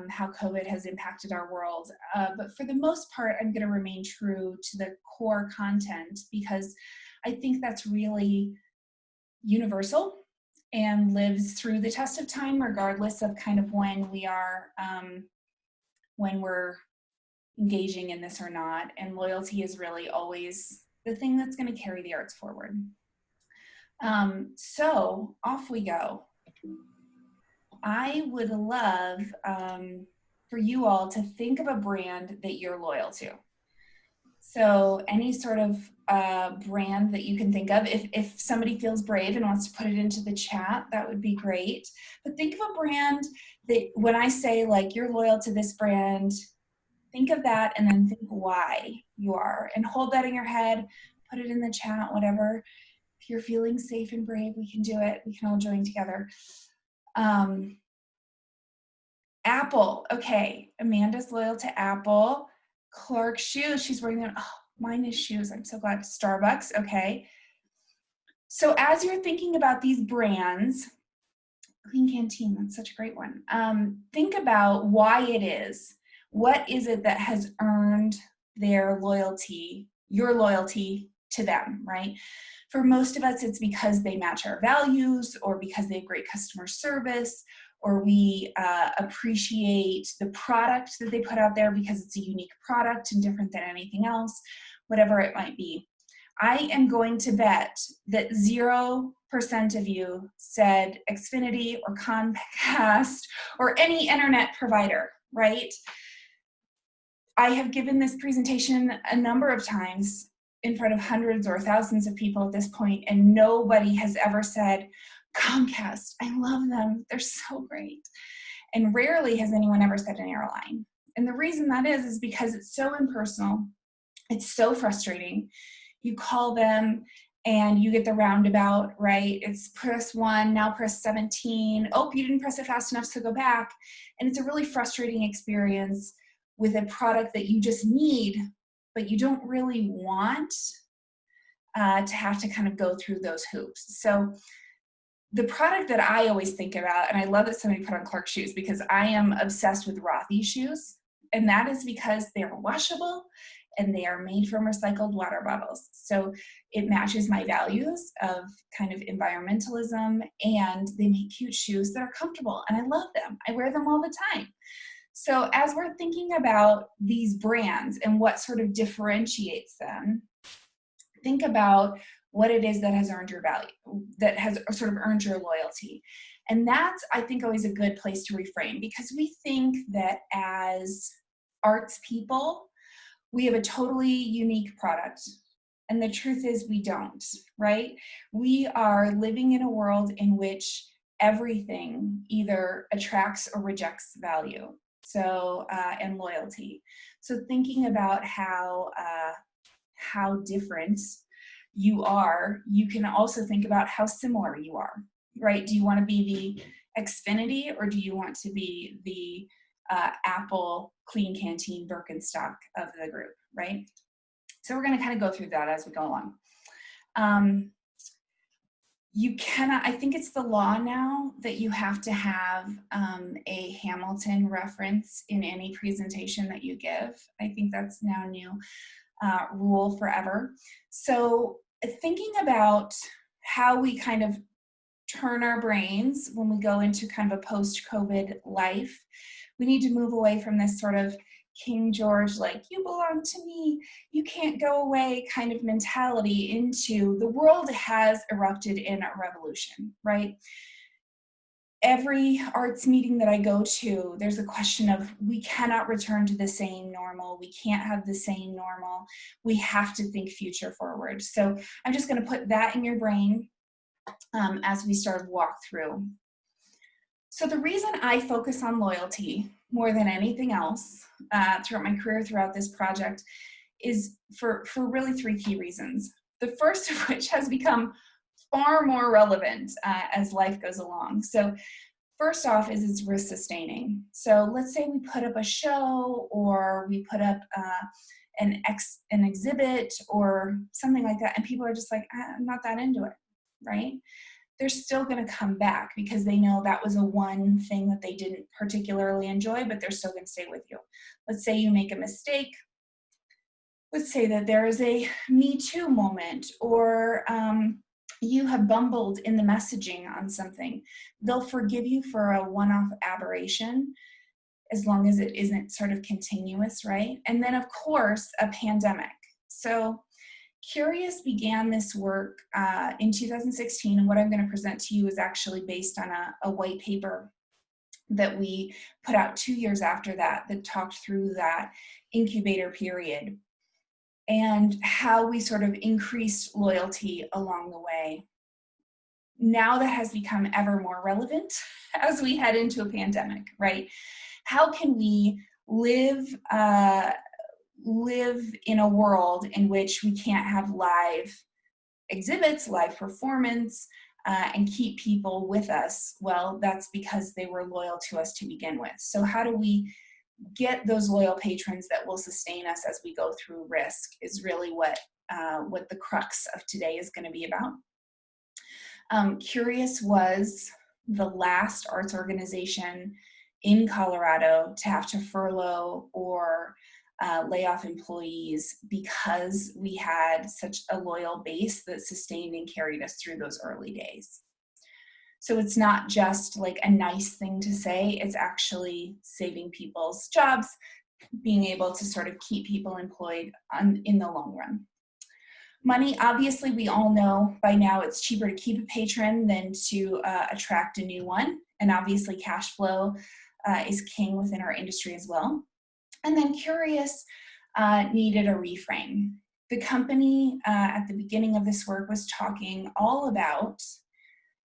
how COVID has impacted our world. But for the most part, I'm going to remain true to the core content because I think that's really universal and lives through the test of time, regardless of kind of when we're engaging in this or not. And loyalty is really always the thing that's going to carry the arts forward. So off we go. I would love for you all to think of a brand that you're loyal to. So any sort of brand that you can think of, if somebody feels brave and wants to put it into the chat, that would be great. But think of a brand that when I say like you're loyal to this brand, think of that and then think why you are, and hold that in your head, put it in the chat, whatever. If you're feeling safe and brave, we can do it. We can all join together. Apple, okay. Amanda's loyal to Apple. Clark shoes, she's wearing them. Oh, mine is shoes. I'm so glad. Starbucks, okay. So as you're thinking about these brands, Clean Canteen, that's such a great one. Think about why it is. What is it that has earned their loyalty, your loyalty to them, right? For most of us, it's because they match our values or because they have great customer service, or we appreciate the product that they put out there because it's a unique product and different than anything else, whatever it might be. I am going to bet that 0% of you said Xfinity or Comcast or any internet provider, right? I have given this presentation a number of times in front of hundreds or thousands of people at this point, and nobody has ever said, Comcast, I love them, they're so great. And rarely has anyone ever said an airline. And the reason that is because it's so impersonal, it's so frustrating. You call them and you get the roundabout, right? It's press 1, now press 17. Oh, you didn't press it fast enough, so go back. And it's a really frustrating experience with a product that you just need, but you don't really want to have to kind of go through those hoops. So the product that I always think about, and I love that somebody put on Clark shoes because I am obsessed with Rothy shoes, and that is because they're washable and they are made from recycled water bottles. So it matches my values of kind of environmentalism, and they make cute shoes that are comfortable, and I love them. I wear them all the time. So as we're thinking about these brands and what sort of differentiates them, think about what it is that has earned your value, that has sort of earned your loyalty. And that's, I think, always a good place to reframe, because we think that as arts people, we have a totally unique product. And the truth is we don't, right? We are living in a world in which everything either attracts or rejects value. So, and loyalty. So thinking about how different you are, you can also think about how similar you are, right? Do you want to be the Xfinity, or do you want to be the Apple Clean Canteen Birkenstock of the group, right? So we're going to kind of go through that as we go along. You cannot, I think it's the law now that you have to have a Hamilton reference in any presentation that you give. I think that's now new rule forever. So thinking about how we kind of turn our brains when we go into kind of a post-COVID life, we need to move away from this sort of King George, like, you belong to me, you can't go away kind of mentality into the world has erupted in a revolution, right? Every arts meeting that I go to, there's a question of we cannot return to the same normal. We can't have the same normal. We have to think future forward. So I'm just going to put that in your brain as we start to walk through. So the reason I focus on loyalty more than anything else throughout my career, throughout this project, is for really 3 key reasons. The first of which has become far more relevant as life goes along. So first off is it's risk sustaining. So let's say we put up a show, or we put up an exhibit or something like that, and people are just like, I'm not that into it, right? they're still going to come back because they know that was a one thing that they didn't particularly enjoy, but they're still going to stay with you. Let's say you make a mistake. Let's say that there is a Me Too moment, or you have bumbled in the messaging on something. They'll forgive you for a one-off aberration as long as it isn't sort of continuous, right? And then, of course, a pandemic. So Curious began this work in 2016, and what I'm going to present to you is actually based on a white paper that we put out 2 years after that talked through that incubator period and how we sort of increased loyalty along the way. Now that has become ever more relevant as we head into a pandemic, right? How can we live in a world in which we can't have live exhibits, live performance, and keep people with us? Well, that's because they were loyal to us to begin with. So how do we get those loyal patrons that will sustain us as we go through risk is really what the crux of today is going to be about. Curious was the last arts organization in Colorado to have to furlough or lay off employees because we had such a loyal base that sustained and carried us through those early days. So it's not just like a nice thing to say, it's actually saving people's jobs, being able to sort of keep people employed in the long run. Money, obviously we all know by now it's cheaper to keep a patron than to attract a new one. And obviously cash flow is king within our industry as well. And then Curious needed a reframe. The company at the beginning of this work was talking all about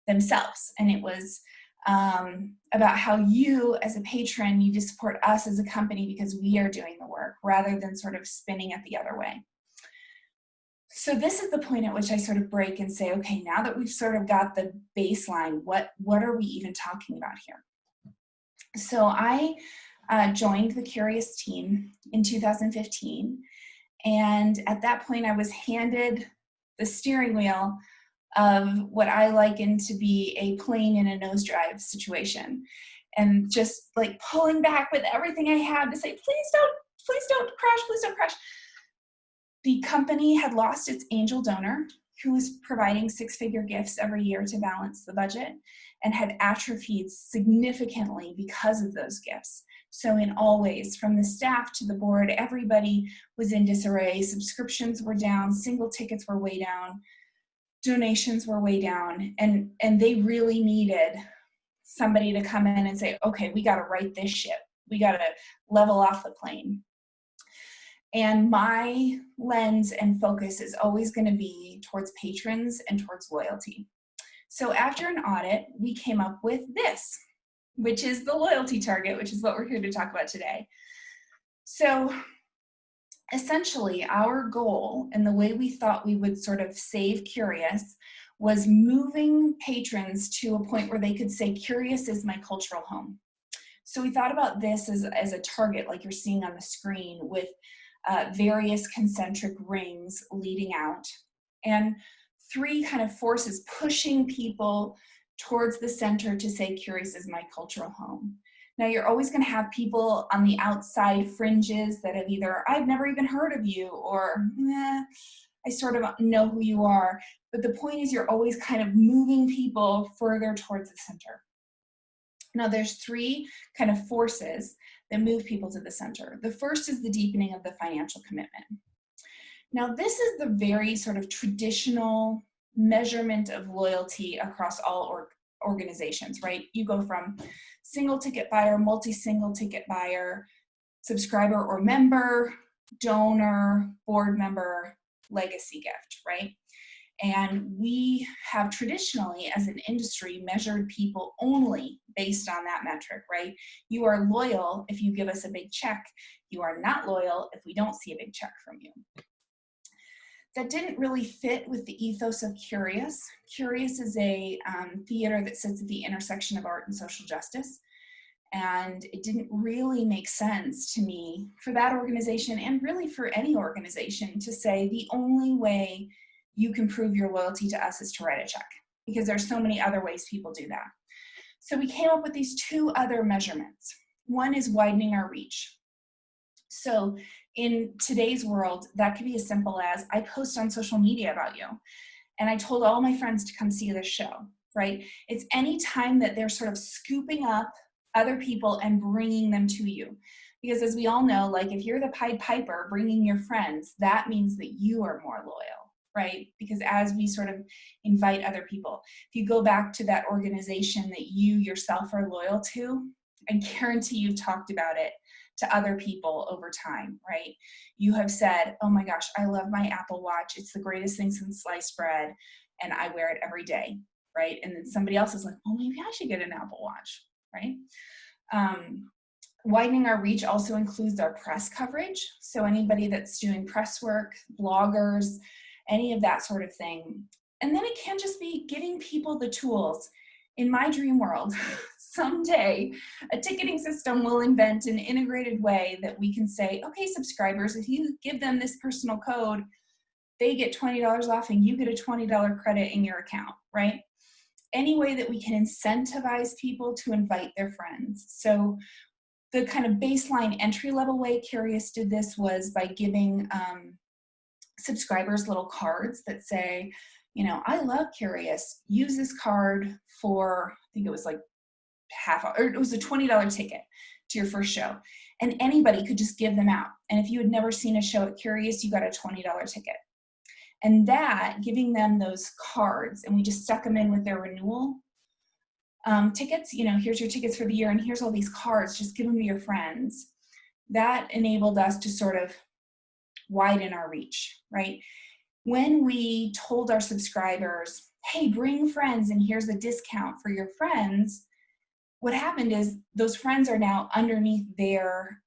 themselves, and it was about how you as a patron need to support us as a company because we are doing the work, rather than sort of spinning it the other way. So this is the point at which I sort of break and say, okay, now that we've sort of got the baseline, what are we even talking about here? So I joined the Curious team in 2015, and at that point I was handed the steering wheel of what I liken to be a plane in a nosedive situation, and just like pulling back with everything I had to say, please don't crash, please don't crash. The company had lost its angel donor, who was providing six-figure gifts every year to balance the budget, and had atrophied significantly because of those gifts. So in all ways, from the staff to the board, everybody was in disarray. Subscriptions were down, single tickets were way down, donations were way down, and they really needed somebody to come in and say, okay, we got to right this ship. We got to level off the plane. And my lens and focus is always going to be towards patrons and towards loyalty. So after an audit, we came up with this, which is the loyalty target, which is what we're here to talk about today. So essentially, our goal and the way we thought we would sort of save Curious was moving patrons to a point where they could say, Curious is my cultural home. So we thought about this as a target, like you're seeing on the screen, with various concentric rings leading out, and three kind of forces pushing people towards the center to say, Curious is my cultural home. Now, you're always going to have people on the outside fringes that have either, I've never even heard of you, or I sort of know who you are. But the point is, you're always kind of moving people further towards the center. Now, there's three kind of forces that move people to the center. The first is the deepening of the financial commitment. Now, this is the very sort of traditional measurement of loyalty across all organizations, right? You go from single ticket buyer, multi-single ticket buyer, subscriber or member, donor, board member, legacy gift, right? And we have traditionally, as an industry, measured people only based on that metric, right? You are loyal if you give us a big check. You are not loyal if we don't see a big check from you. That didn't really fit with the ethos of Curious. Curious is a theater that sits at the intersection of art and social justice. And it didn't really make sense to me for that organization, and really for any organization, to say the only way you can prove your loyalty to us is to write a check. because there's so many other ways people do that. So we came up with these 2 other measurements. One is widening our reach. So in today's world, that could be as simple as I post on social media about you, and I told all my friends to come see this show, right? It's any time that they're sort of scooping up other people and bringing them to you. Because as we all know, like if you're the Pied Piper bringing your friends, that means that you are more loyal, right? Because as we sort of invite other people, if you go back to that organization that you yourself are loyal to, I guarantee you've talked about it to other people over time, right? You have said, oh my gosh, I love my Apple Watch. It's the greatest thing since sliced bread, and I wear it every day, right? And then somebody else is like, oh, maybe I should get an Apple Watch, right? Widening our reach also includes our press coverage. So anybody that's doing press work, bloggers, any of that sort of thing. And then it can just be giving people the tools. In my dream world, someday a ticketing system will invent an integrated way that we can say, okay, subscribers, if you give them this personal code, they get $20 off and you get a $20 credit in your account, right? Any way that we can incentivize people to invite their friends. So the kind of baseline entry-level way Curious did this was by giving subscribers little cards that say, you know, I love Curious, use this card for, I think it was like or it was a $20 ticket to your first show. And anybody could just give them out. And if you had never seen a show at Curious, you got a $20 ticket. And that, giving them those cards, and we just stuck them in with their renewal tickets, you know, here's your tickets for the year, and here's all these cards, just give them to your friends. That enabled us to sort of widen our reach, right? When we told our subscribers, hey, bring friends and here's a discount for your friends, what happened is those friends are now underneath their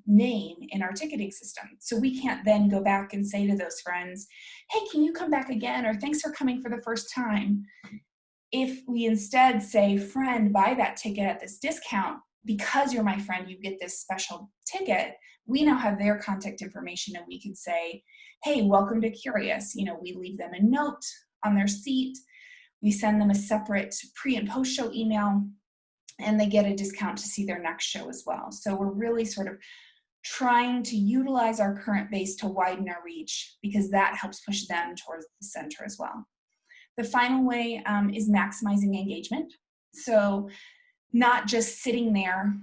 name in our ticketing system. So we can't then go back and say to those friends, hey, can you come back again? Or thanks for coming for the first time. If we instead say, friend, buy that ticket at this discount, because you're my friend, you get this special ticket, we now have their contact information and we can say, hey, welcome to Curious. You know, we leave them a note on their seat. We send them a separate pre and post show email, and they get a discount to see their next show as well. So we're really sort of trying to utilize our current base to widen our reach, because that helps push them towards the center as well. The final way is maximizing engagement. So not just sitting there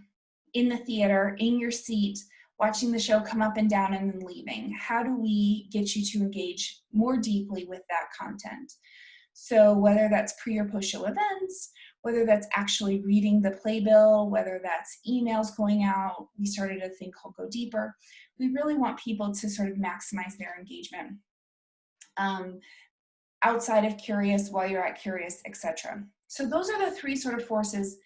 in the theater, in your seat, watching the show come up and down and then leaving. How do we get you to engage more deeply with that content? So whether that's pre or post show events, whether that's actually reading the playbill, whether that's emails going out, we started a thing called Go Deeper. We really want people to sort of maximize their engagement outside of Curious, while you're at Curious, etc. So those are the 3 sort of forces.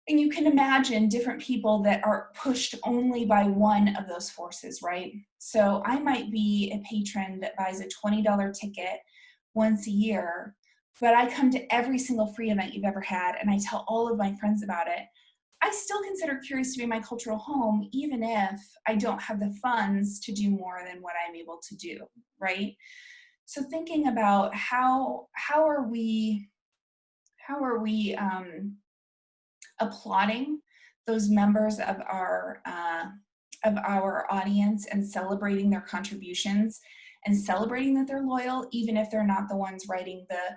And you can imagine different people that are pushed only by one of those forces, right? So I might be a patron that buys a $20 ticket once a year, but I come to every single free event you've ever had and I tell all of my friends about it. I still consider Curious to be my cultural home, even if I don't have the funds to do more than what I'm able to do, right? So thinking about how are we applauding those members of our audience and celebrating their contributions and celebrating that they're loyal, even if they're not the ones writing the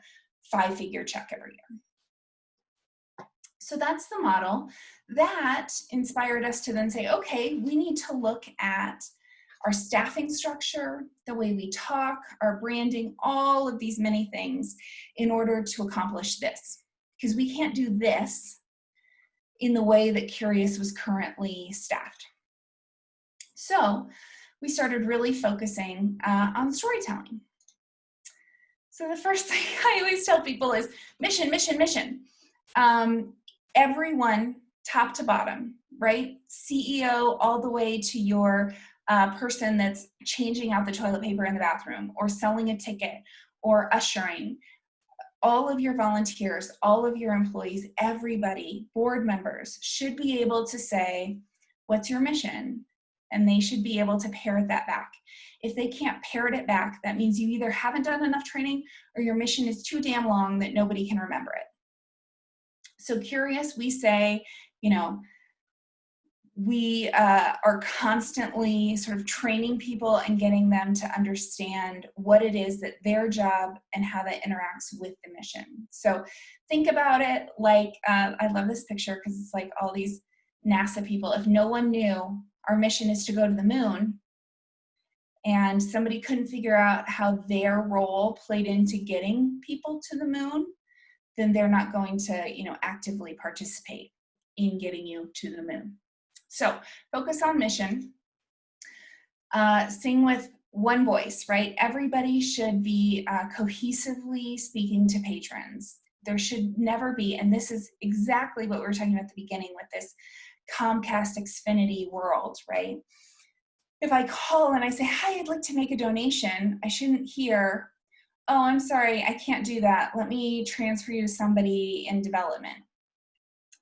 5-figure check every year. So that's the model. That inspired us to then say, okay, we need to look at our staffing structure, the way we talk, our branding, all of these many things in order to accomplish this. Because we can't do this in the way that Curious was currently staffed. So we started really focusing on storytelling. So the first thing I always tell people is mission, mission, mission. Everyone, top to bottom, right? CEO all the way to your person that's changing out the toilet paper in the bathroom or selling a ticket or ushering. All of your volunteers, all of your employees, everybody, board members should be able to say, what's your mission? and they should be able to parrot that back. If they can't parrot it back, that means you either haven't done enough training or your mission is too damn long that nobody can remember it. So curious, we say, you know, we are constantly sort of training people and getting them to understand what it is that their job and how that interacts with the mission. So think about it like, I love this picture because it's like all these NASA people. If no one knew our mission is to go to the moon and somebody couldn't figure out how their role played into getting people to the moon, then they're not going to, you know, actively participate in getting you to the moon. So focus on mission, sing with one voice, right? Everybody should be cohesively speaking to patrons. There should never be, and this is exactly what we were talking about at the beginning with this Comcast Xfinity world, right? If I call and I say, hi, I'd like to make a donation, I shouldn't hear, oh, I'm sorry, I can't do that. Let me transfer you to somebody in development.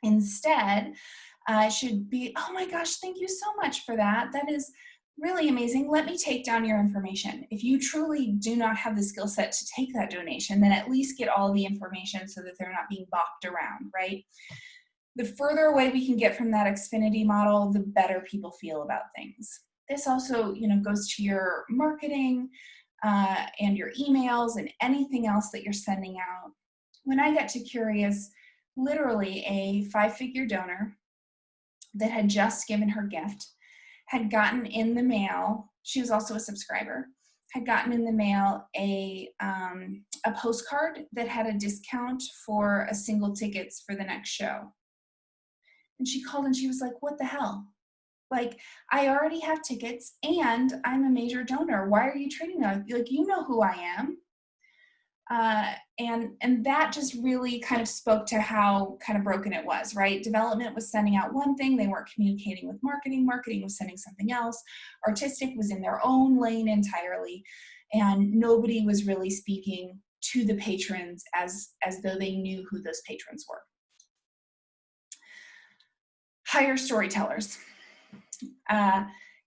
Instead, should be, oh my gosh, thank you so much for that. That is really amazing. Let me take down your information. If you truly do not have the skill set to take that donation, then at least get all the information so that they're not being bopped around, right? The further away we can get from that Xfinity model, the better people feel about things. This also, you know, goes to your marketing and your emails and anything else that you're sending out. When I got to Curious, literally a 5-figure donor that had just given her gift had gotten in the mail, she was also a subscriber, had gotten in the mail a postcard that had a discount for a single tickets for the next show. And she called and she was like, what the hell? Like, I already have tickets and I'm a major donor. Why are you treating me like, you know who I am? And that just really kind of spoke to how kind of broken it was, right? Development was sending out one thing, they weren't communicating with marketing, marketing was sending something else, artistic was in their own lane entirely, and nobody was really speaking to the patrons as though they knew who those patrons were. Hire storytellers.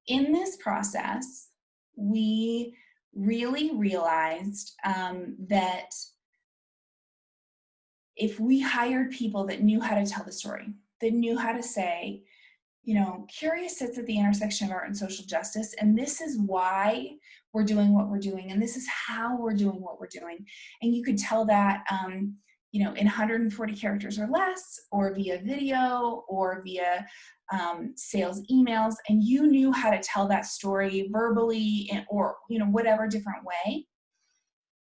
In this process, we really realized that if we hired people that knew how to tell the story, that knew how to say, you know, Curious sits at the intersection of art and social justice, and this is why we're doing what we're doing, and this is how we're doing what we're doing. And you could tell that, you know, in 140 characters or less, or via video, or via sales emails, and you knew how to tell that story verbally or, you know, whatever different way,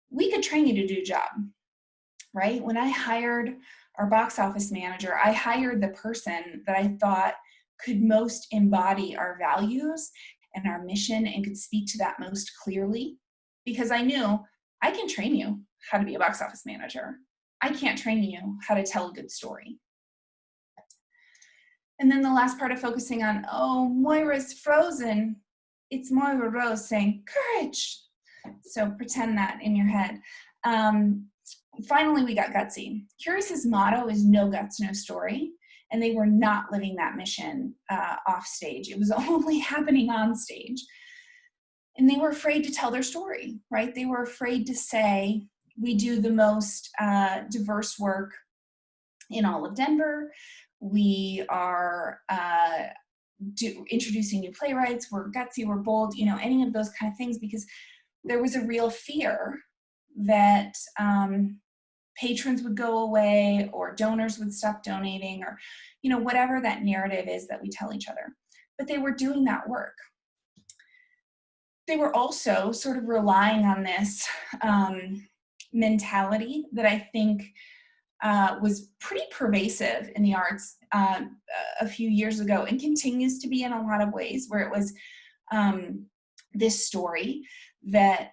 we could train you to do a job, right? When I hired our box office manager, I hired the person that I thought could most embody our values and our mission and could speak to that most clearly, because I knew I can train you how to be a box office manager. I can't train you how to tell a good story. And then the last part of focusing on, oh, Moira's frozen. It's Moira Rose saying, courage. So pretend that in your head. Finally, we got gutsy. Curious's motto is no guts, no story. And they were not living that mission off stage. It was only happening on stage. And they were afraid to tell their story, right? They were afraid to say, we do the most diverse work in all of Denver. We are introducing new playwrights. We're gutsy, we're bold, you know, any of those kind of things, because there was a real fear that patrons would go away or donors would stop donating, or, you know, whatever that narrative is that we tell each other. But they were doing that work. They were also sort of relying on this mentality that I think was pretty pervasive in the arts a few years ago, and continues to be in a lot of ways, where it was this story that,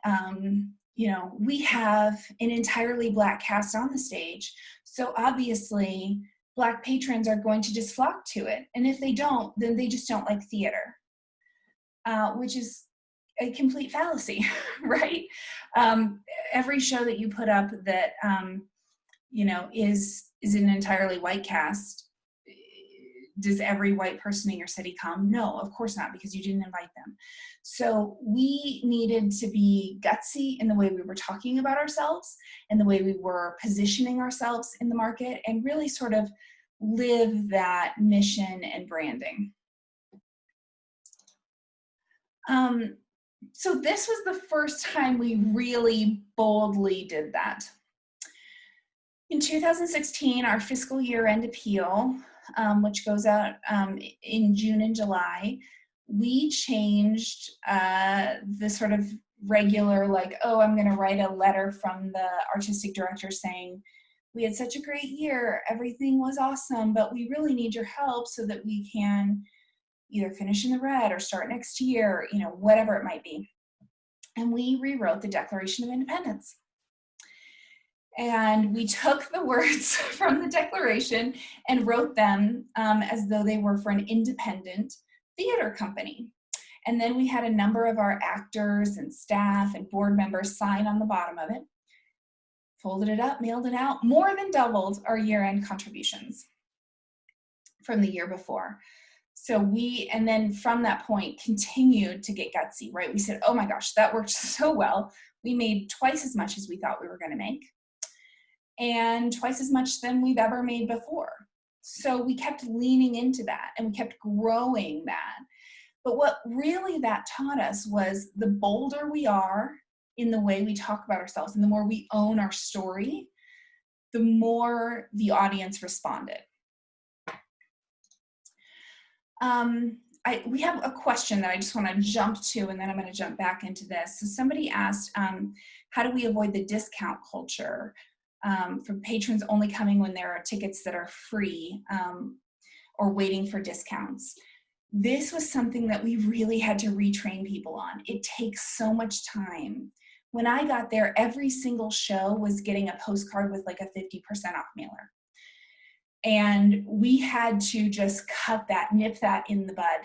you know, we have an entirely Black cast on the stage, so obviously Black patrons are going to just flock to it, and if they don't, then they just don't like theater, which is a complete fallacy, right? Every show that you put up that you know, is an entirely white cast does every white person in your city come? No, of course not, because you didn't invite them. So we needed to be gutsy in the way we were talking about ourselves and the way we were positioning ourselves in the market, and really sort of live that mission and branding. So this was the first time we really boldly did that. In 2016, our fiscal year-end appeal, which goes out in June and July, we changed the sort of regular, like, oh, I'm going to write a letter from the artistic director saying, we had such a great year, everything was awesome, but we really need your help so that we can either finish in the red or start next year, you know, whatever it might be. And we rewrote the Declaration of Independence. And we took the words from the Declaration and wrote them as though they were for an independent theater company. And then we had a number of our actors and staff and board members sign on the bottom of it, folded it up, mailed it out, more than doubled our year-end contributions from the year before. So and then from that point, continued to get gutsy, right? We said, oh my gosh, that worked so well. We made twice as much as we thought we were going to make, and twice as much than we've ever made before. So we kept leaning into that, and we kept growing that. But what really that taught us was the bolder we are in the way we talk about ourselves, and the more we own our story, the more the audience responded. We have a question that I just want to jump to, and then I'm going to jump back into this. So somebody asked, how do we avoid the discount culture from patrons only coming when there are tickets that are free or waiting for discounts? This was something that we really had to retrain people on. It takes so much time. When I got there, every single show was getting a postcard with like a 50% off mailer. And we had to just cut that, nip that in the bud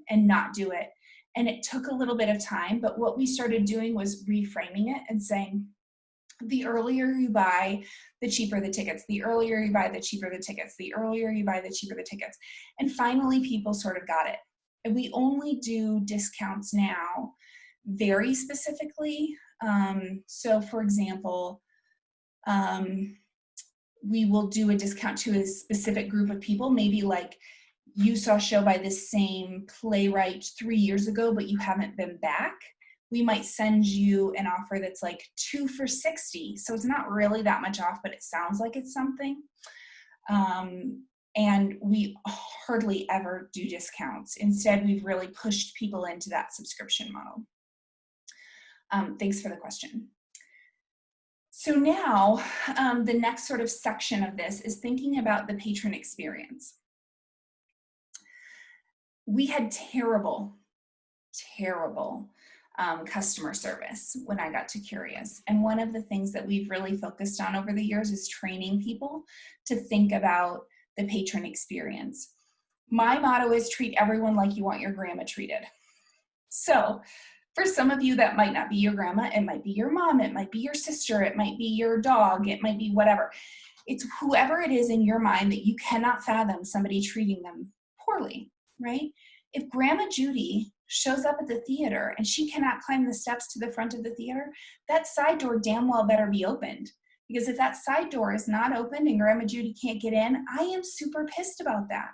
and not do it. And it took a little bit of time, but what we started doing was reframing it and saying, the earlier you buy, the cheaper the tickets. The earlier you buy, the cheaper the tickets. The earlier you buy, the cheaper the tickets. And finally, people sort of got it. And we only do discounts now very specifically. So for example, we will do a discount to a specific group of people. Maybe like you saw a show by this same playwright 3 years ago, but you haven't been back. We might send you an offer that's like 2 for $60. So it's not really that much off, but it sounds like it's something. And we hardly ever do discounts. Instead, we've really pushed people into that subscription model. Thanks for the question. So now, the next sort of section of this is thinking about the patron experience. We had terrible customer service when I got to Curious. And one of the things that we've really focused on over the years is training people to think about the patron experience. My motto is treat everyone like you want your grandma treated. So for some of you, that might not be your grandma, it might be your mom, it might be your sister, it might be your dog, it might be whatever. It's whoever it is in your mind that you cannot fathom somebody treating them poorly, right? If Grandma Judy shows up at the theater and she cannot climb the steps to the front of the theater, that side door damn well better be opened. Because if that side door is not opened and Grandma Judy can't get in, I am super pissed about that.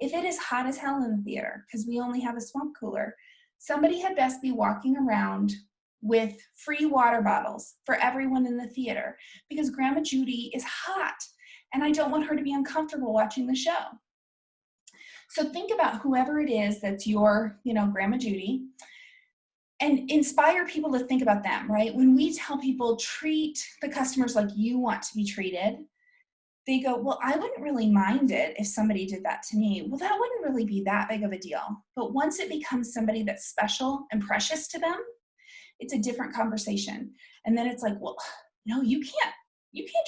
If it is hot as hell in the theater, because we only have a swamp cooler, somebody had best be walking around with free water bottles for everyone in the theater, because Grandma Judy is hot and I don't want her to be uncomfortable watching the show. So think about whoever it is that's your, Grandma Judy, and inspire people to think about them, right? When we tell people treat the customers like you want to be treated, they go, well, I wouldn't really mind it if somebody did that to me. Well, that wouldn't really be that big of a deal. But once it becomes somebody that's special and precious to them, it's a different conversation. And then it's like, well, no, you can't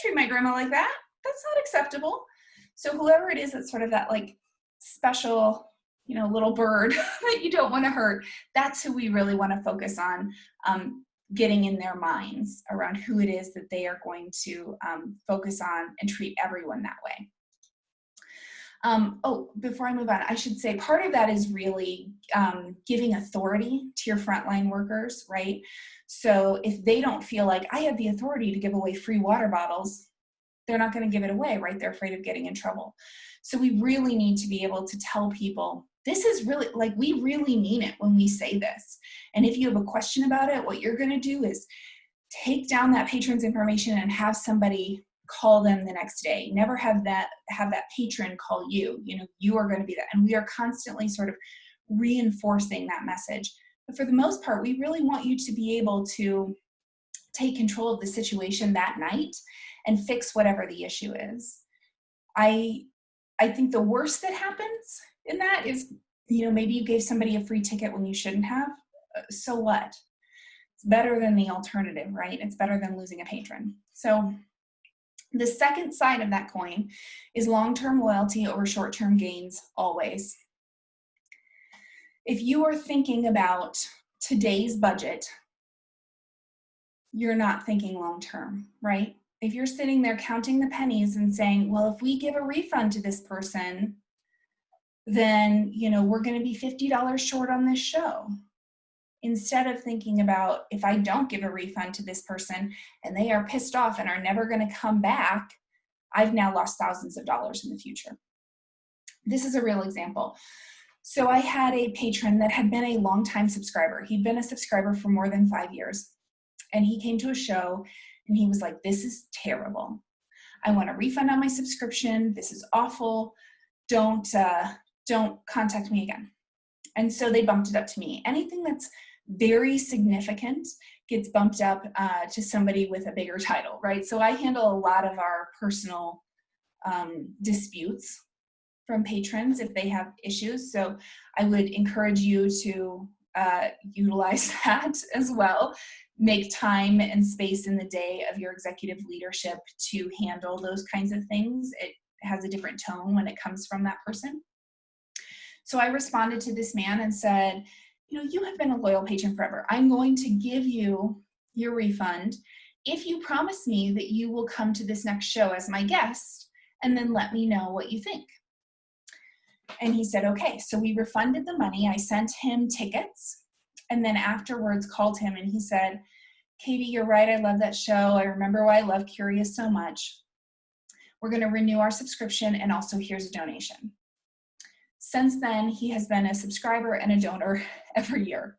treat my grandma like that. That's not acceptable. So whoever it is that's sort of that like special, little bird that you don't want to hurt, that's who we really want to focus on getting in their minds around who it is that they are going to focus on and treat everyone that way. Oh, before I move on, I should say part of that is really giving authority to your frontline workers, right? So if they don't feel like I have the authority to give away free water bottles, they're not going to give it away, right? They're afraid of getting in trouble. So we really need to be able to tell people, this is really, like, we really mean it when we say this. And if you have a question about it, what you're going to do is take down that patron's information and have somebody call them the next day. Never have that patron call you. You know, you are going to be that. And we are constantly sort of reinforcing that message. But for the most part, we really want you to be able to take control of the situation that night and fix whatever the issue is. I think the worst that happens in that is, you know, maybe you gave somebody a free ticket when you shouldn't have. So what? It's better than the alternative, right? It's better than losing a patron. So the second side of that coin is long-term loyalty over short-term gains always. If you are thinking about today's budget, you're not thinking long-term, right? If you're sitting there counting the pennies and saying, well, if we give a refund to this person, then, you know, we're going to be $50 short on this show. Instead of thinking about, if I don't give a refund to this person and they are pissed off and are never going to come back, I've now lost thousands of dollars in the future. This is a real example. So I had a patron that had been a longtime subscriber. He'd been a subscriber for more than 5 years. And he came to a show and he was like, this is terrible. I want a refund on my subscription. This is awful. Don't contact me again. And so they bumped it up to me. Anything that's very significant gets bumped up to somebody with a bigger title, right? So I handle a lot of our personal disputes from patrons if they have issues. So I would encourage you to utilize that as well. Make time and space in the day of your executive leadership to handle those kinds of things. It has a different tone when it comes from that person. So I responded to this man and said, you know, you have been a loyal patron forever. I'm going to give you your refund if you promise me that you will come to this next show as my guest and then let me know what you think. And he said, okay. So we refunded the money. I sent him tickets and then afterwards called him and he said, Katie, you're right. I love that show. I remember why I love Curious so much. We're going to renew our subscription and also here's a donation. Since then, he has been a subscriber and a donor every year.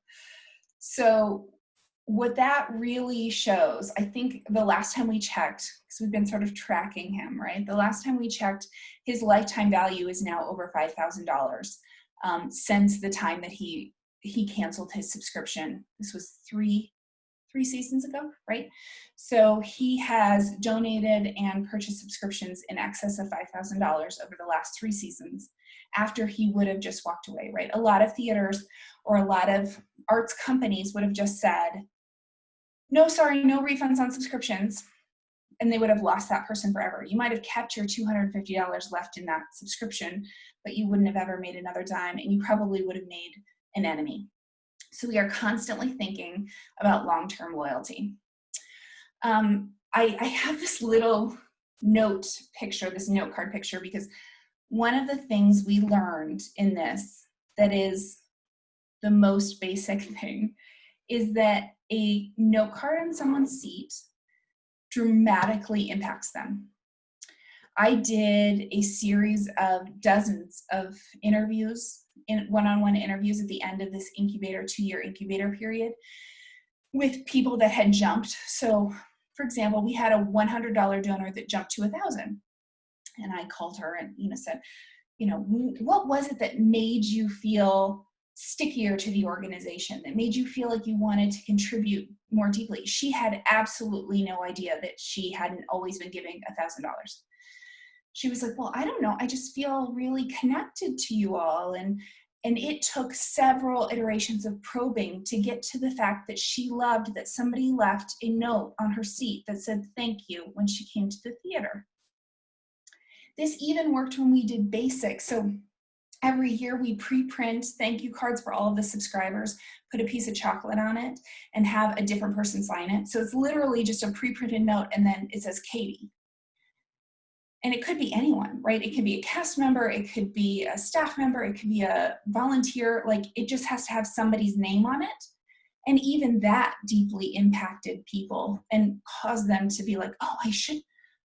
So what that really shows, I think the last time we checked, because we've been sort of tracking him, right? The last time we checked, his lifetime value is now over $5,000 since the time that he canceled his subscription. This was three seasons ago, right? So he has donated and purchased subscriptions in excess of $5,000 over the last 3 seasons after he would have just walked away, right? A lot of theaters or a lot of arts companies would have just said, no, sorry, no refunds on subscriptions. And they would have lost that person forever. You might have kept your $250 left in that subscription, but you wouldn't have ever made another dime and you probably would have made an enemy. So we are constantly thinking about long-term loyalty. I have this little note picture, this note card picture, because one of the things we learned in this that is the most basic thing is that a note card on someone's seat dramatically impacts them. I did a series of dozens of interviews, one-on-one interviews at the end of this incubator, 2-year incubator period with people that had jumped. So for example, we had a $100 donor that jumped to $1,000. And I called her and said, what was it that made you feel stickier to the organization, that made you feel like you wanted to contribute more deeply? She had absolutely no idea that she hadn't always been giving $1,000. She was like, well, I don't know. I just feel really connected to you all. And it took several iterations of probing to get to the fact that she loved that somebody left a note on her seat that said, thank you, when she came to the theater. This even worked when we did basics. So every year we pre-print thank you cards for all of the subscribers, put a piece of chocolate on it, and have a different person sign it. So it's literally just a pre-printed note, and then it says Katie. And it could be anyone, right? It could be a cast member, it could be a staff member, it could be a volunteer, like it just has to have somebody's name on it. And even that deeply impacted people and caused them to be like, oh, I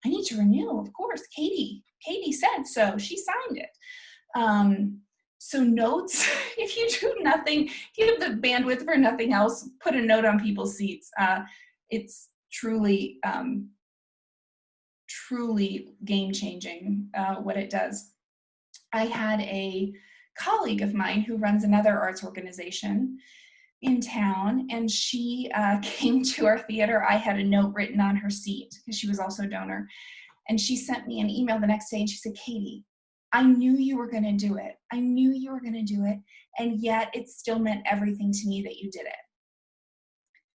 need to renew, of course, Katie said so, she signed it. So notes, if you do nothing, if you have the bandwidth for nothing else, put a note on people's seats. It's truly game-changing what it does. I had a colleague of mine who runs another arts organization in town, and she came to our theater. I had a note written on her seat because she was also a donor, and she sent me an email the next day and she said, Katie, I knew you were going to do it. I knew you were going to do it, and yet it still meant everything to me that you did it.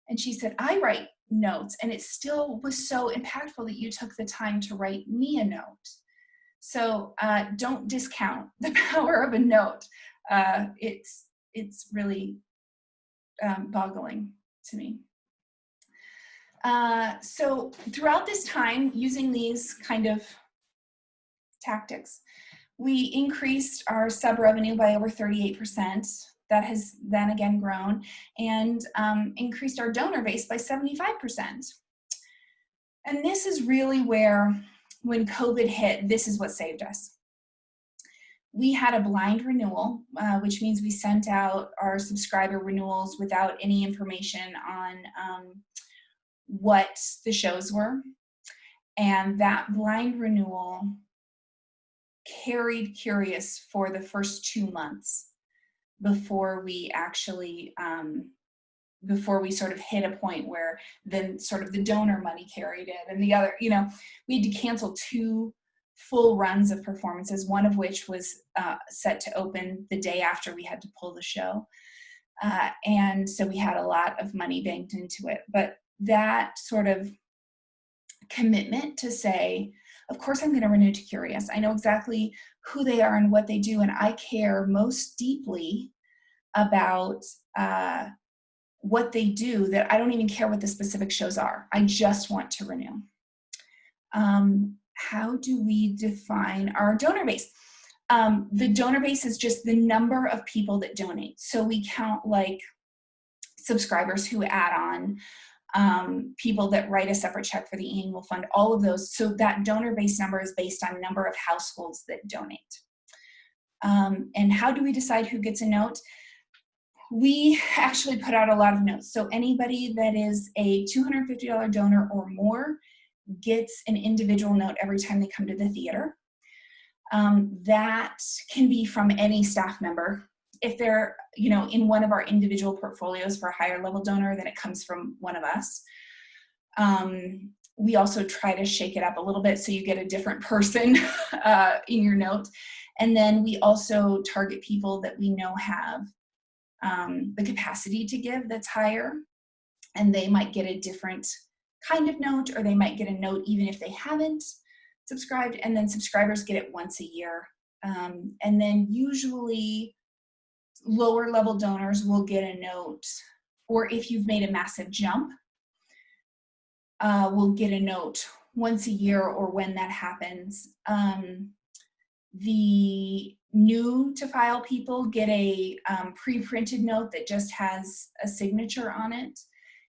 And she said, I write notes, and it still was so impactful that you took the time to write me a note. So don't discount the power of a note. It's really boggling to me. So throughout this time, using these kind of tactics, we increased our sub revenue by over 38%. That has then again grown, and increased our donor base by 75%. And this is really where, when COVID hit, this is what saved us. We had a blind renewal, which means we sent out our subscriber renewals without any information on what the shows were. And that blind renewal carried Curious for the first 2 months before we actually, before we sort of hit a point where then sort of the donor money carried it, and the other, we had to cancel 2 full runs of performances, one of which was set to open the day after we had to pull the show. And so we had a lot of money banked into it. But that sort of commitment to say, of course I'm going to renew to Curious. I know exactly who they are and what they do, and I care most deeply about what they do, that I don't even care what the specific shows are. I just want to renew. How do we define our donor base? The donor base is just the number of people that donate. So we count like subscribers who add on, people that write a separate check for the annual fund, all of those. So that donor base number is based on number of households that donate. And how do we decide who gets a note? We actually put out a lot of notes. So anybody that is a $250 donor or more gets an individual note every time they come to the theater. That can be from any staff member. If they're, in one of our individual portfolios for a higher level donor, then it comes from one of us. We also try to shake it up a little bit so you get a different person in your note. And then we also target people that we know have the capacity to give that's higher, and they might get a different kind of note, or they might get a note even if they haven't subscribed, and then subscribers get it once a year. And then usually lower level donors will get a note, or if you've made a massive jump, will get a note once a year or when that happens. The new to file people get a pre-printed note that just has a signature on it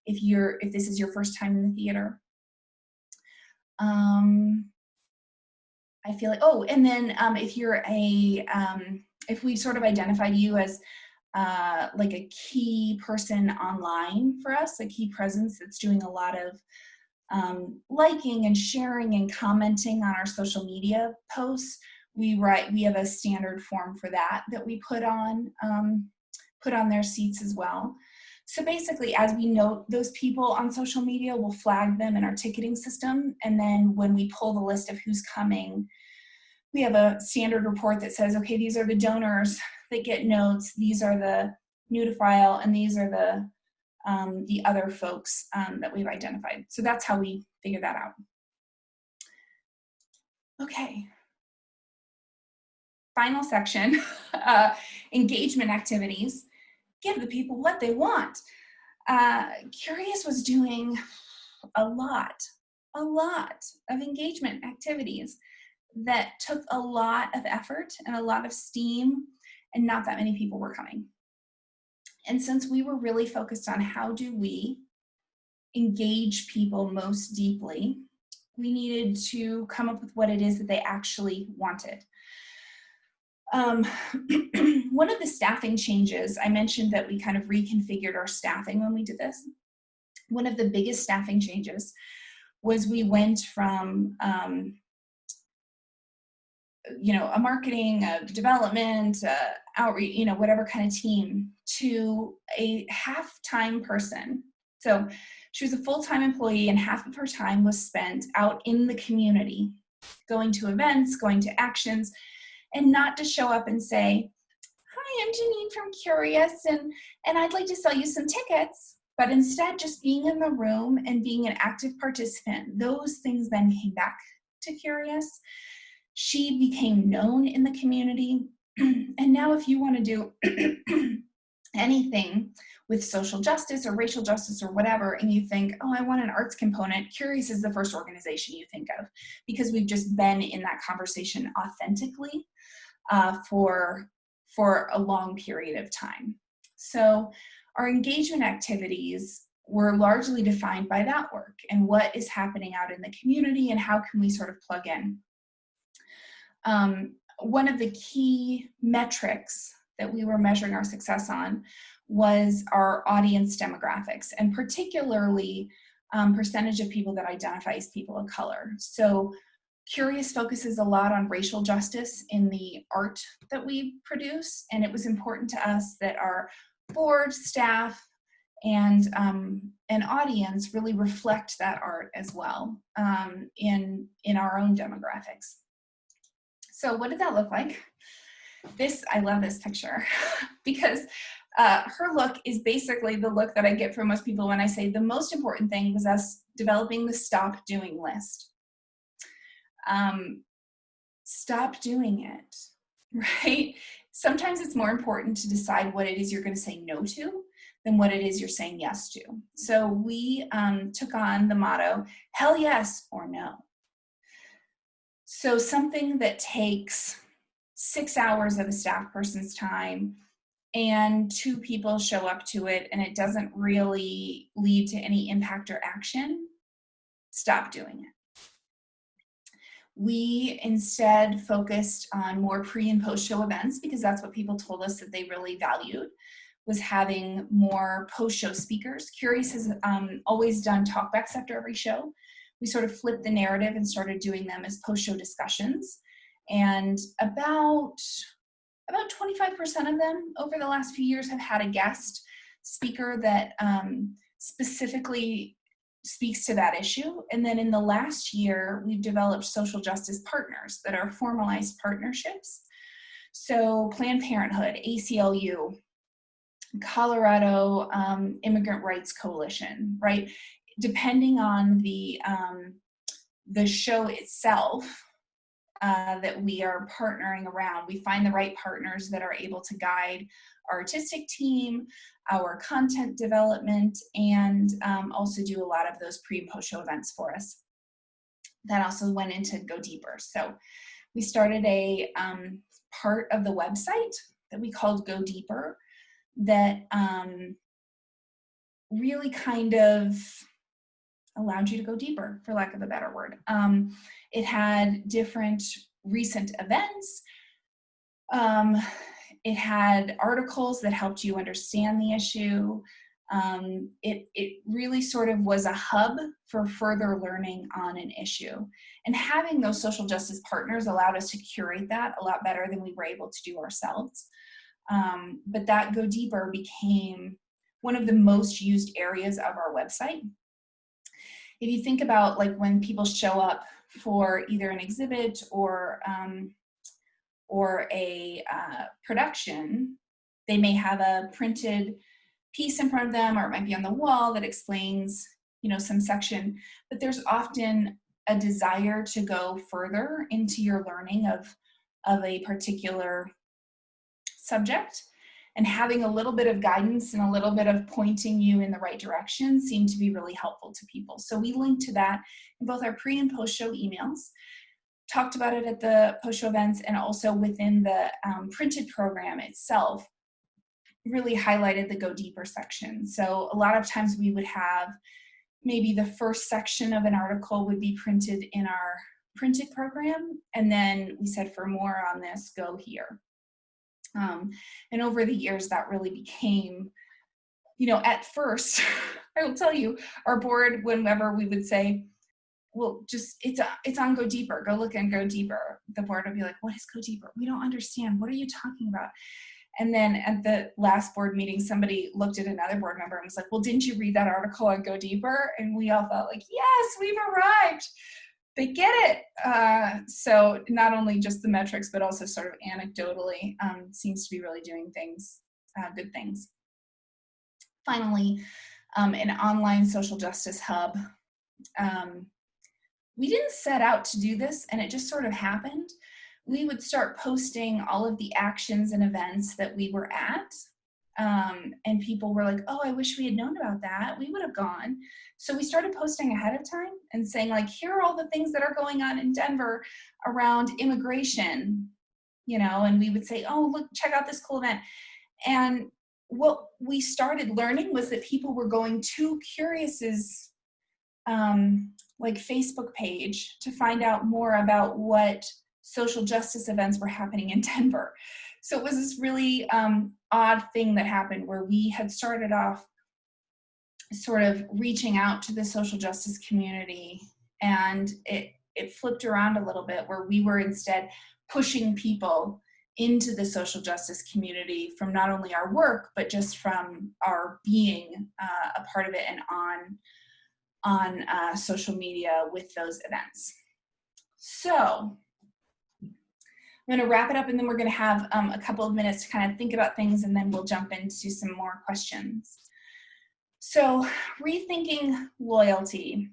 if this is your first time in the theater. I feel like, and then if you're if we sort of identified you as like a key person online for us, a key presence that's doing a lot of liking and sharing and commenting on our social media posts, we have a standard form for that we put on their seats as well. So basically, as we note those people on social media, we'll flag them in our ticketing system. And then when we pull the list of who's coming, we have a standard report that says, okay, these are the donors that get notes, these are the new to file, and these are the other folks that we've identified. So that's how we figure that out. Okay. Final section, engagement activities. Give the people what they want. Curious was doing a lot of engagement activities. that took a lot of effort and a lot of steam, and not that many people were coming. And since we were really focused on how do we engage people most deeply, we needed to come up with what it is that they actually wanted. One of the staffing changes, I mentioned that we kind of reconfigured our staffing when we did this. One of the biggest staffing changes was we went from a marketing, a development, outreach, whatever kind of team, to a half-time person. So she was a full-time employee, and half of her time was spent out in the community, going to events, going to actions, and not to show up and say, "Hi, I'm Janine from Curious, and I'd like to sell you some tickets," but instead just being in the room and being an active participant. Those things then came back to Curious. She became known in the community. And now if you want to do anything with social justice or racial justice or whatever, and you think, oh, I want an arts component, Curious is the first organization you think of, because we've just been in that conversation authentically for a long period of time. So our engagement activities were largely defined by that work and what is happening out in the community and how can we sort of plug in. One of the key metrics that we were measuring our success on was our audience demographics, and particularly percentage of people that identify as people of color. So Curious focuses a lot on racial justice in the art that we produce, and it was important to us that our board, staff, and audience really reflect that art as well in our own demographics. So what did that look like? I love this picture because her look is basically the look that I get from most people when I say the most important thing was us developing the stop doing list. Stop doing it, right? Sometimes it's more important to decide what it is you're going to say no to than what it is you're saying yes to. So we took on the motto, hell yes or no. So something that takes 6 hours of a staff person's time and 2 people show up to it and it doesn't really lead to any impact or action, stop doing it. We instead focused on more pre and post show events because that's what people told us that they really valued, was having more post show speakers. Curious has always done talkbacks after every show. We sort of flipped the narrative and started doing them as post show discussions. And about 25% of them over the last few years have had a guest speaker that specifically speaks to that issue. And then in the last year, we've developed social justice partners that are formalized partnerships. So Planned Parenthood, ACLU, Colorado Immigrant Rights Coalition, right? Depending on the show itself that we are partnering around, we find the right partners that are able to guide our artistic team, our content development, and also do a lot of those pre and post show events for us. That also went into Go Deeper. So we started a part of the website that we called Go Deeper that really kind of allowed you to go deeper, for lack of a better word. It had different recent events. It had articles that helped you understand the issue. It really sort of was a hub for further learning on an issue. And having those social justice partners allowed us to curate that a lot better than we were able to do ourselves. But that Go Deeper became one of the most used areas of our website. If you think about like when people show up for either an exhibit or a production, they may have a printed piece in front of them, or it might be on the wall that explains, some section, but there's often a desire to go further into your learning of a particular subject. And having a little bit of guidance and a little bit of pointing you in the right direction seemed to be really helpful to people. So we linked to that in both our pre and post show emails. talked about it at the post-show events, and also within the printed program itself, really highlighted the Go Deeper section. So a lot of times we would have maybe the first section of an article would be printed in our printed program, and then we said, for more on this, go here. And over the years, that really became, you know, at first, I will tell you, our board, whenever we would say, well, just, it's on Go Deeper, go look and Go Deeper, the board would be like, what is Go Deeper? We don't understand. What are you talking about? And then at the last board meeting, somebody looked at another board member and was like, well, didn't you read that article on Go Deeper? And we all felt like, yes, we've arrived. They get it. So not only just the metrics, but also sort of anecdotally, seems to be really doing things, good things. Finally, an online social justice hub. We didn't set out to do this, and it just sort of happened. We would start posting all of the actions and events that we were at. And people were like, oh, I wish we had known about that. We would have gone. So we started posting ahead of time and saying, like, here are all the things that are going on in Denver around immigration, you know, and we would say, oh, look, check out this cool event. And what we started learning was that people were going to Curious's like Facebook page to find out more about what social justice events were happening in Denver. So it was this really odd thing that happened where we had started off sort of reaching out to the social justice community, and it flipped around a little bit where we were instead pushing people into the social justice community from not only our work, but just from our being a part of it and on social media with those events. So I'm going to wrap it up, and then we're going to have a couple of minutes to kind of think about things, and then we'll jump into some more questions. So rethinking loyalty.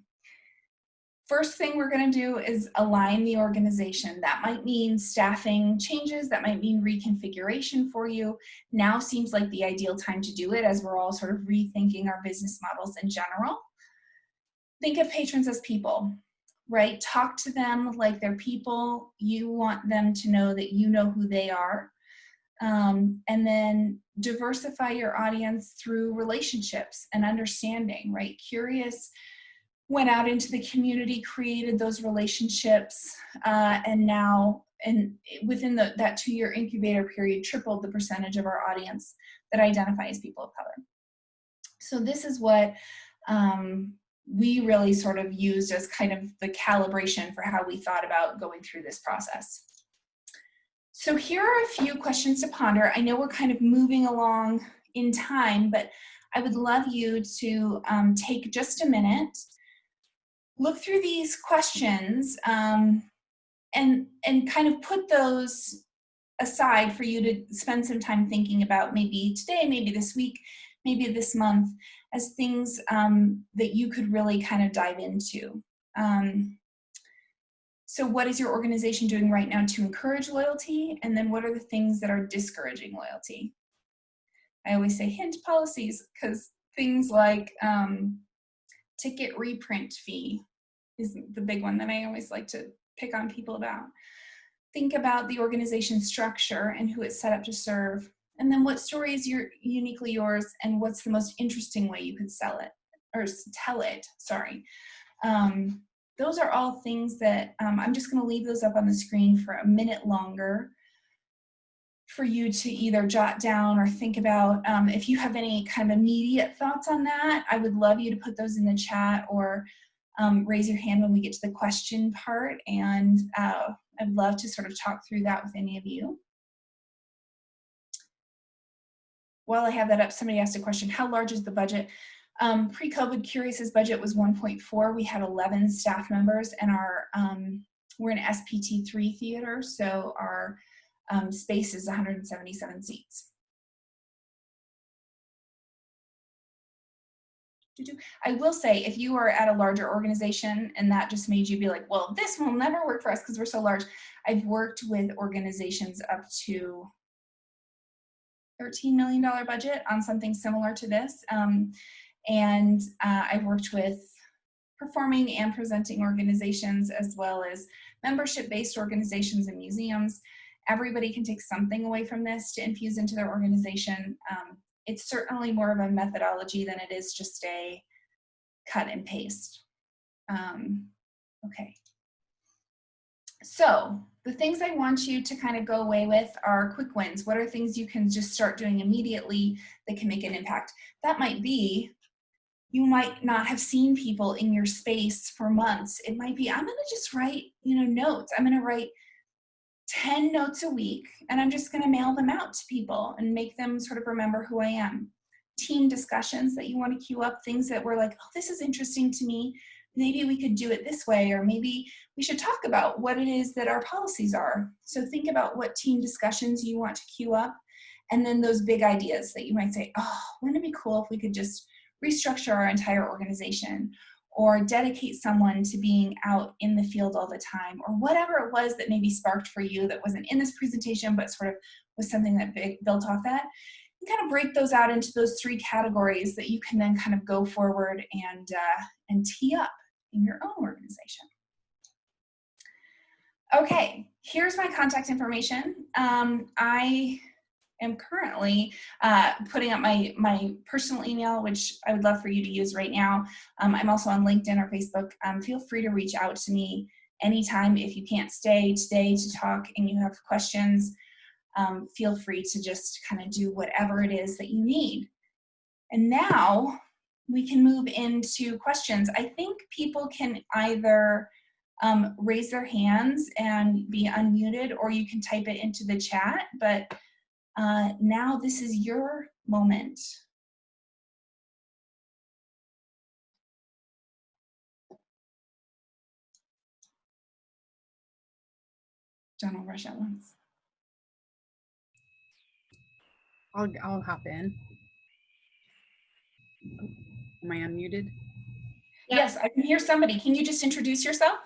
First thing we're going to do is align the organization. That might mean staffing changes, that might mean reconfiguration for you. Now seems like the ideal time to do it as we're all sort of rethinking our business models in general. Think of patrons as people, right? Talk to them like they're people. You want them to know that you know who they are. And then diversify your audience through relationships and understanding, right? Curious went out into the community, created those relationships, and now, and within that 2-year incubator period, tripled the percentage of our audience that identify as people of color. So this is what we really sort of used as kind of the calibration for how we thought about going through this process. So here are a few questions to ponder. I know we're kind of moving along in time, but I would love you to take just a minute, look through these questions, and kind of put those aside for you to spend some time thinking about, maybe today, maybe this week, maybe this month, as things that you could really kind of dive into. So what is your organization doing right now to encourage loyalty? And then what are the things that are discouraging loyalty? I always say hint policies, because things like ticket reprint fee is the big one that I always like to pick on people about. Think about the organization structure and who it's set up to serve. And then what story is uniquely yours, and what's the most interesting way you could sell it, or tell it, sorry. Those are all things that I'm just going to leave those up on the screen for a minute longer for you to either jot down or think about. If you have any kind of immediate thoughts on that, I would love you to put those in the chat, or raise your hand when we get to the question part, and I'd love to sort of talk through that with any of you. While I have that up, somebody asked a question, how large is the budget? Pre-COVID, Curious's budget was 1.4. We had 11 staff members, and we're an SPT3 theater, so our space is 177 seats. I will say, if you are at a larger organization and that just made you be like, well, this will never work for us because we're so large. I've worked with organizations up to $13 million budget on something similar to this. And I've worked with performing and presenting organizations, as well as membership-based organizations and museums. Everybody can take something away from this to infuse into their organization. It's certainly more of a methodology than it is just a cut and paste. Okay. So the things I want you to kind of go away with are quick wins. What are things you can just start doing immediately that can make an impact? That might be, you might not have seen people in your space for months. It might be, I'm gonna just write, notes. I'm gonna write 10 notes a week, and I'm just gonna mail them out to people and make them sort of remember who I am. Team discussions that you wanna queue up, things that were like, oh, this is interesting to me. Maybe we could do it this way, or maybe we should talk about what it is that our policies are. So think about what team discussions you want to queue up, and then those big ideas that you might say, oh, wouldn't it be cool if we could just restructure our entire organization, or dedicate someone to being out in the field all the time, or whatever it was that maybe sparked for you that wasn't in this presentation, but sort of was something that built off that. You kind of break those out into those 3 categories that you can then kind of go forward and tee up in your own organization. Okay, here's my contact information. I am currently putting up my personal email, which I would love for you to use right now. I'm also on LinkedIn or Facebook. Feel free to reach out to me anytime. If you can't stay today to talk and you have questions, feel free to just kind of do whatever it is that you need. And now we can move into questions. I think people can either raise their hands and be unmuted, or you can type it into the chat, but now this is your moment. John will rush at once. I'll hop in. Am I unmuted? Yes, I can hear somebody. Can you just introduce yourself?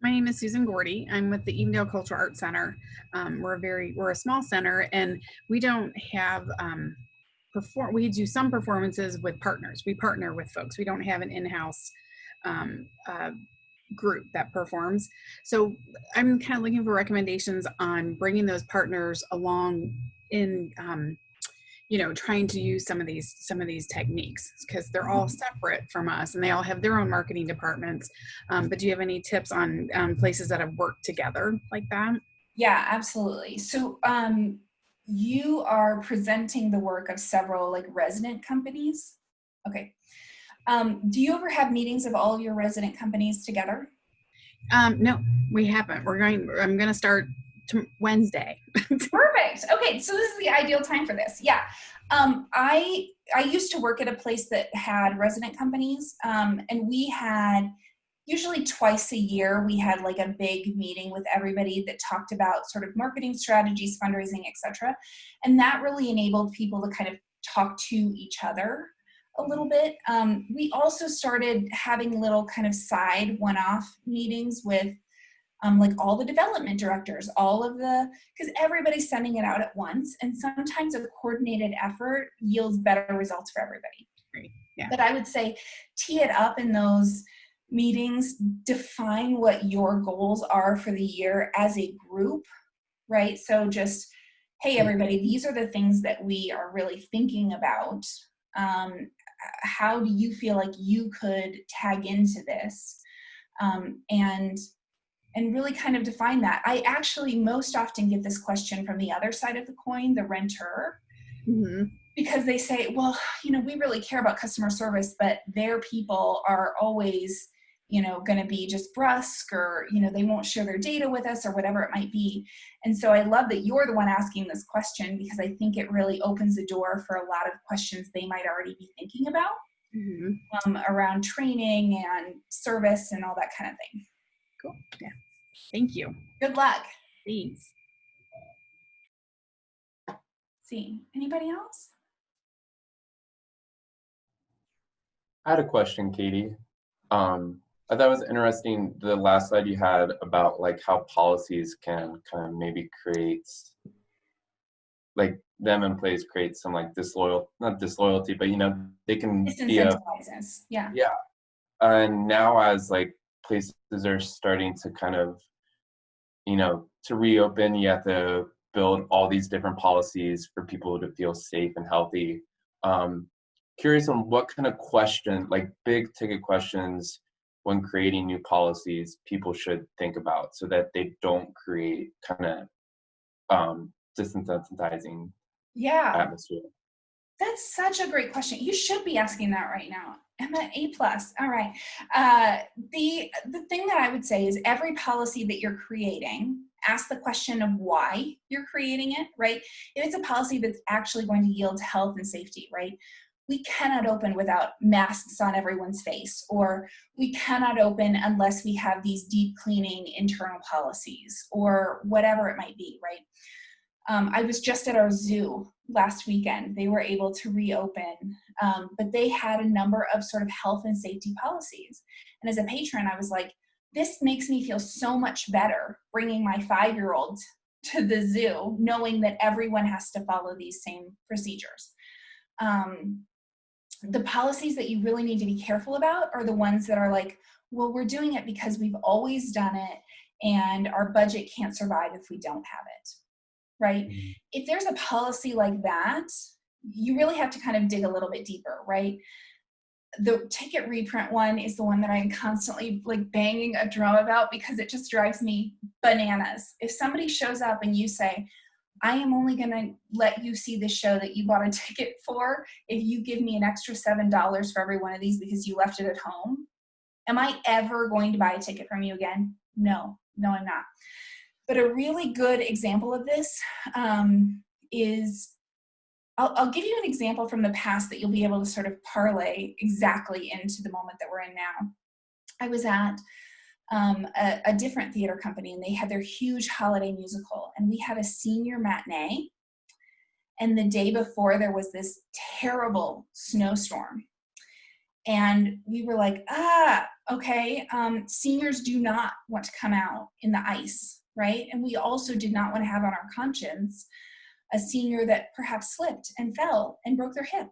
My name is Susan Gordy. I'm with the Evendale Cultural Arts Center. We're a small center, and we don't have we do some performances with partners. We partner with folks. We don't have an in-house group that performs. So I'm kind of looking for recommendations on bringing those partners along in trying to use some of these techniques, because they're all separate from us and they all have their own marketing departments. But do you have any tips on places that have worked together like that? Yeah, absolutely. So you are presenting the work of several like resident companies. Okay. Do you ever have meetings of all of your resident companies together? No, we haven't. I'm going to start Wednesday. Perfect. Okay, so this is the ideal time for this. Yeah. I used to work at a place that had resident companies, and we had usually twice a year, we had like a big meeting with everybody that talked about sort of marketing strategies, fundraising, etc. And that really enabled people to kind of talk to each other a little bit. We also started having little kind of side one-off meetings with like all the development directors, because everybody's sending it out at once, and sometimes a coordinated effort yields better results for everybody. Great. Yeah. But I would say tee it up in those meetings, define what your goals are for the year as a group, right? So just, hey, everybody, these are the things that we are really thinking about. How do you feel like you could tag into this? And really kind of define that. I actually most often get this question from the other side of the coin, the renter, because they say, well, we really care about customer service, but their people are always, going to be just brusque, or, they won't share their data with us, or whatever it might be. And so I love that you're the one asking this question, because I think it really opens the door for a lot of questions they might already be thinking about around training and service and all that kind of thing. Cool. Yeah. Thank you. Good luck. Thanks. See, anybody else? I had a question, Katie. I thought it was interesting, the last slide you had about like how policies can kind of maybe create, like them in place create some like not disloyalty, but they can be yeah. and now as like places are starting to kind of, to reopen, you have to build all these different policies for people to feel safe and healthy. Curious on what kind of question, like big ticket questions, when creating new policies, people should think about so that they don't create kind of disincentivizing Yeah, atmosphere. that's such a great question. You should be asking that right now. Emma, A+. All right. The thing that I would say is every policy that you're creating, ask the question of why you're creating it, right? If it's a policy that's actually going to yield to health and safety, right? We cannot open without masks on everyone's face, or we cannot open unless we have these deep cleaning internal policies, or whatever it might be, right? I was just at our zoo last weekend. They were able to reopen, but they had a number of sort of health and safety policies. And as a patron, I was like, this makes me feel so much better bringing my 5-year-old to the zoo, knowing that everyone has to follow these same procedures. The policies that you really need to be careful about are the ones that are like, well, we're doing it because we've always done it and our budget can't survive if we don't have it. Right? If there's a policy like that, you really have to kind of dig a little bit deeper, right? The ticket reprint one is the one that I'm constantly like banging a drum about because it just drives me bananas. If somebody shows up and you say, I am only going to let you see the show that you bought a ticket for if you give me an extra $7 for every one of these because you left it at home, am I ever going to buy a ticket from you again? No, I'm not. But a really good example of this is, I'll give you an example from the past that you'll be able to sort of parlay exactly into the moment that we're in now. I was at a different theater company, and they had their huge holiday musical, and we had a senior matinee, and the day before there was this terrible snowstorm. And we were like, okay, seniors do not want to come out in the ice, right? And we also did not want to have on our conscience a senior that perhaps slipped and fell and broke their hip,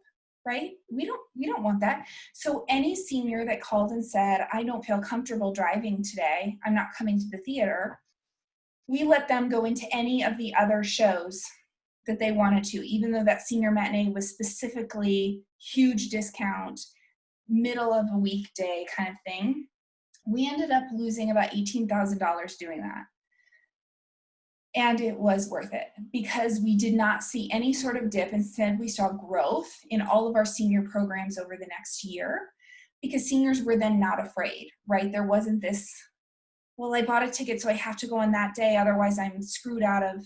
right? We don't want that. So any senior that called and said, I don't feel comfortable driving today, I'm not coming to the theater, we let them go into any of the other shows that they wanted to, even though that senior matinee was specifically huge discount, middle of a weekday kind of thing. We ended up losing about $18,000 doing that. And it was worth it because we did not see any sort of dip. Instead, we saw growth in all of our senior programs over the next year because seniors were then not afraid, right? There wasn't this, well, I bought a ticket, so I have to go on that day. Otherwise, I'm screwed out of,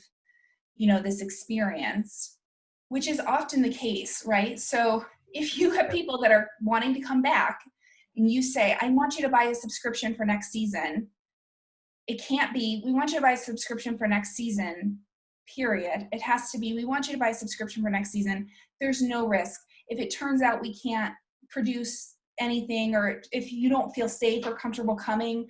this experience, which is often the case, right? So if you have people that are wanting to come back and you say, I want you to buy a subscription for next season, it can't be, we want you to buy a subscription for next season, period. It has to be, we want you to buy a subscription for next season. There's no risk. If it turns out we can't produce anything, or if you don't feel safe or comfortable coming,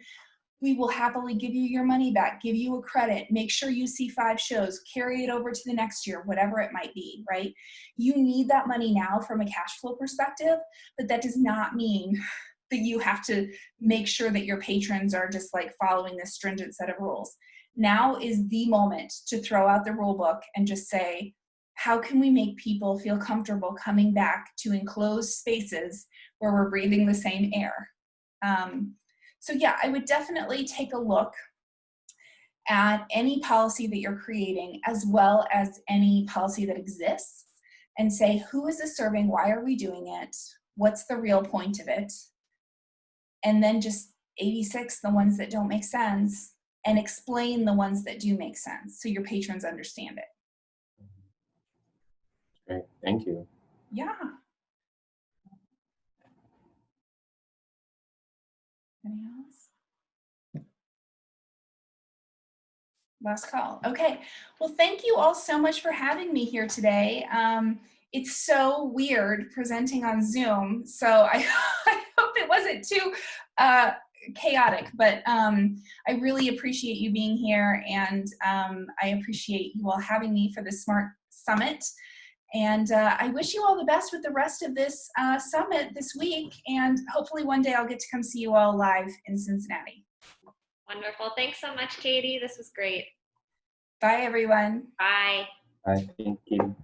we will happily give you your money back, give you a credit, make sure you see 5 shows, carry it over to the next year, whatever it might be, right? You need that money now from a cash flow perspective, but that does not mean that you have to make sure that your patrons are just like following this stringent set of rules. Now is the moment to throw out the rule book and just say, how can we make people feel comfortable coming back to enclosed spaces where we're breathing the same air? So yeah, I would definitely take a look at any policy that you're creating as well as any policy that exists and say, who is this serving? Why are we doing it? What's the real point of it? And then just 86 the ones that don't make sense and explain the ones that do make sense so your patrons understand it. Great, thank you. Yeah. Anything else? Last call. Okay. Well, thank you all so much for having me here today. It's so weird presenting on Zoom, so I hope it wasn't too chaotic, but I really appreciate you being here, and I appreciate you all having me for the SMART Summit. And I wish you all the best with the rest of this summit this week. And hopefully one day I'll get to come see you all live in Cincinnati. Wonderful. Thanks so much, Katie. This was great. Bye, everyone. Bye. I think, Katie.